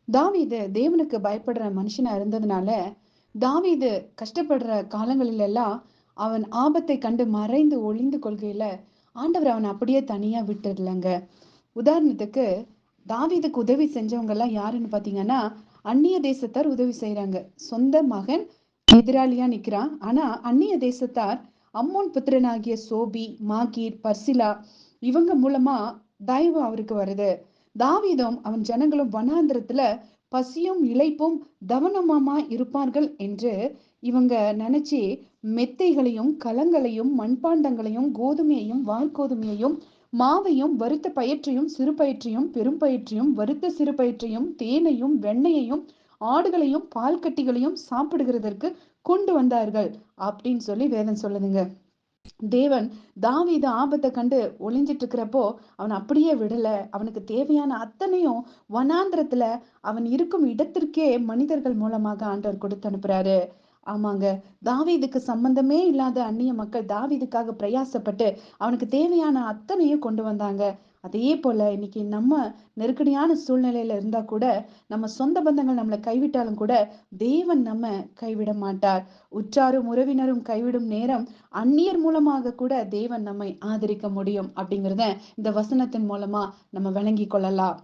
தாவீது தேவனுக்கு பயப்படுற மனுஷனா இருந்ததுனால, தாவீது கஷ்டப்படுற காலங்களில் எல்லாம் அவன் ஆபத்தை கண்டு மறைந்து ஒளிந்து கொள்கையில, ஆண்டவர் அவனை அப்படியே தனியா விட்டுடலங்க. உதாரணத்துக்கு, தாவீதுக்கு உதவி செஞ்சவங்க எல்லாம் யாருன்னு பாத்தீங்கன்னா, அந்நிய தேசத்தார் உதவி செய்றாங்க. சொந்த மகன் எதிராளியா நிக்கிறான். ஆனா அந்நிய தேசத்தார் அம்மோன் புத்திரனாகிய சோபி, மாகீர், பர்சிலா இவங்க மூலமா தயவு அவருக்கு வருது. தாவீதும் அவன் ஜனங்களும் வனாந்திரத்துல பசியும் இளைப்பும் தவனமாமா இருப்பார்கள் என்று இவங்க நினைச்சு மெத்தைகளையும் கலங்களையும் மண்பாண்டங்களையும் கோதுமையையும் வார்கோதுமையையும் மாவையும் வறுத்த பயிற்றையும் சிறு பயிற்றையும் பெரும் பயிற்றையும் வறுத்த சிறு பயிற்றையும் தேனையும் வெண்ணெயையும் ஆடுகளையும் பால் கட்டிகளையும் சாப்பிடுகிறதற்கு கொண்டு வந்தார்கள் அப்படின்னு சொல்லி வேதம் சொல்லுதுங்க. தேவன் தாவீது ஆபத்தை கண்டு ஒளிஞ்சிட்டு இருக்கிறப்போ அவன் அப்படியே விடல. அவனுக்கு தேவையான அத்தனையும் வனாந்திரத்துல அவன் இருக்கும் இடத்திற்கே மனிதர்கள் மூலமாக ஆண்டவர் கொடுத்து அனுப்புறாரு. ஆமாங்க, தாவீதுக்கு சம்பந்தமே இல்லாத அந்நிய மக்கள் தாவீதுக்காக பிரயாசப்பட்டு அவனுக்கு தேவையான அத்தனையும் கொண்டு வந்தாங்க. அதே போல இன்னைக்கு நம்ம நெருக்கடியான சூழ்நிலையில இருந்தா கூட, நம்ம சொந்த பந்தங்கள் நம்மளை கைவிட்டாலும் கூட தேவன் நம்ம கைவிட மாட்டார். உற்றாரும் உறவினரும் கைவிடும் நேரம் அந்நியர் மூலமாக கூட தேவன் நம்மை ஆதரிக்க முடியும் அப்படிங்கிறத இந்த வசனத்தின் மூலமா நம்ம விளங்கி கொள்ளலாம்.